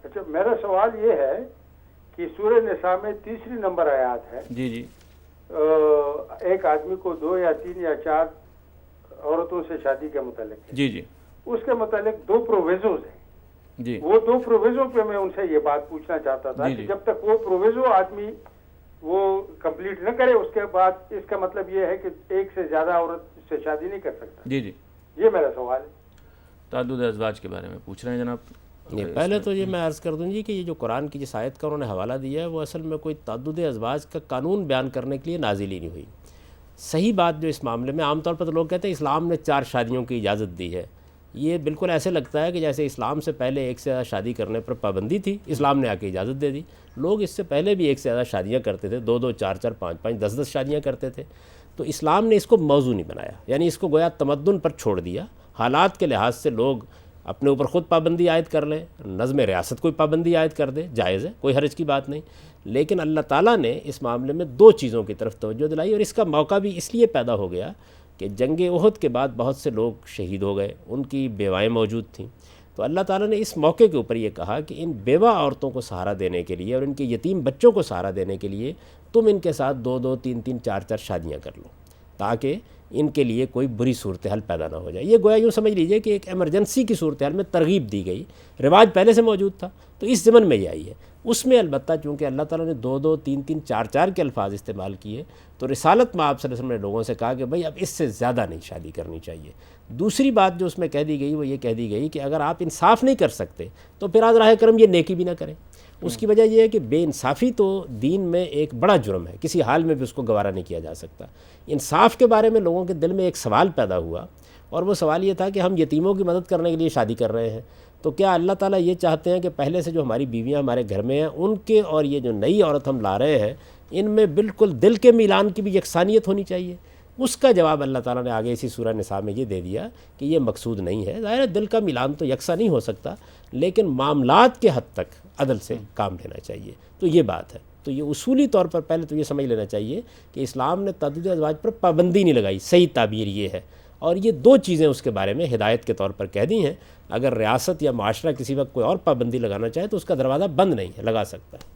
اچھا، میرا سوال یہ ہے کہ سورہ نساء میں 3 نمبر آیات ہے، جی جی ایک آدمی کو 2 یا 3 یا 4 عورتوں سے شادی کے متعلق ہے، جی جی اس کے متعلق 2 پروویزوز ہیں، جی وہ 2 پروویزو پہ میں ان سے یہ بات پوچھنا چاہتا تھا جی کہ جی جب تک وہ پروویزو آدمی وہ کمپلیٹ نہ کرے اس کے بعد اس کا مطلب یہ ہے کہ ایک سے زیادہ عورت سے شادی نہیں کر سکتا. جی جی یہ میرا سوال ہے. تعدد ازواج کے بارے میں پوچھ رہے ہیں جناب. پہلے تو یہ میں عرض کر دوں جی کہ یہ جو قرآن کی جس آیت کا انہوں نے حوالہ دیا ہے وہ اصل میں کوئی تعدد ازواج کا قانون بیان کرنے کے لیے نازل ہی نہیں ہوئی. صحیح بات جو اس معاملے میں عام طور پر تو لوگ کہتے ہیں اسلام نے 4 شادیوں کی اجازت دی ہے. یہ بالکل ایسے لگتا ہے کہ جیسے اسلام سے پہلے ایک سے زیادہ شادی کرنے پر پابندی تھی، اسلام نے آ کے اجازت دے دی. لوگ اس سے پہلے بھی ایک سے زیادہ شادیاں کرتے تھے، 2 2 4 4 5 5 10 10 شادیاں کرتے تھے. تو اسلام نے اس کو موضوع نہیں بنایا، یعنی اس کو گویا تمدن پر چھوڑ دیا. حالات کے لحاظ سے لوگ اپنے اوپر خود پابندی عائد کر لیں، نظم ریاست کوئی پابندی عائد کر دے، جائز ہے، کوئی حرج کی بات نہیں. لیکن اللہ تعالیٰ نے اس معاملے میں 2 چیزوں کی طرف توجہ دلائی، اور اس کا موقع بھی اس لیے پیدا ہو گیا کہ جنگ احد کے بعد بہت سے لوگ شہید ہو گئے، ان کی بیوائیں موجود تھیں. تو اللہ تعالیٰ نے اس موقع کے اوپر یہ کہا کہ ان بیوہ عورتوں کو سہارا دینے کے لیے اور ان کے یتیم بچوں کو سہارا دینے کے لیے تم ان کے ساتھ 2 2 3 3 4 4 شادیاں کر لو، تاکہ ان کے لیے کوئی بری صورتحال پیدا نہ ہو جائے. یہ گویا یوں سمجھ لیجئے کہ ایک ایمرجنسی کی صورتحال میں ترغیب دی گئی. رواج پہلے سے موجود تھا تو اس ضمن میں یہ آئی ہے. اس میں البتہ چونکہ اللہ تعالیٰ نے 2 2 3 3 4 4 کے الفاظ استعمال کیے تو رسالت میں آپ صلی اللہ علیہ وسلم نے لوگوں سے کہا کہ بھئی اب اس سے زیادہ نہیں شادی کرنی چاہیے. دوسری بات جو اس میں کہہ دی گئی وہ یہ کہہ دی گئی کہ اگر آپ انصاف نہیں کر سکتے تو پھر آج راہ کرم یہ نیکی بھی نہ کریں. اس کی وجہ یہ ہے کہ بے انصافی تو دین میں ایک بڑا جرم ہے، کسی حال میں بھی اس کو گوارا نہیں کیا جا سکتا. انصاف کے بارے میں لوگوں کے دل میں ایک سوال پیدا ہوا، اور وہ سوال یہ تھا کہ ہم یتیموں کی مدد کرنے کے لیے شادی کر رہے ہیں، تو کیا اللہ تعالیٰ یہ چاہتے ہیں کہ پہلے سے جو ہماری بیویاں ہمارے گھر میں ہیں ان کے اور یہ جو نئی عورت ہم لا رہے ہیں ان میں بالکل دل کے میلان کی بھی یکسانیت ہونی چاہیے؟ اس کا جواب اللہ تعالیٰ نے آگے اسی سورہ نساء میں یہ دے دیا کہ یہ مقصود نہیں ہے. ظاہر ہے دل کا میلان تو یکساں نہیں ہو سکتا، لیکن معاملات کے حد تک عدل سے کام لینا چاہیے. تو یہ بات ہے. تو یہ اصولی طور پر پہلے تو یہ سمجھ لینا چاہیے کہ اسلام نے تعدد ازواج پر پابندی نہیں لگائی، صحیح تعبیر یہ ہے. اور یہ 2 چیزیں اس کے بارے میں ہدایت کے طور پر کہہ دی ہیں. اگر ریاست یا معاشرہ کسی وقت کوئی اور پابندی لگانا چاہے تو اس کا دروازہ بند نہیں ہے، لگا سکتا ہے.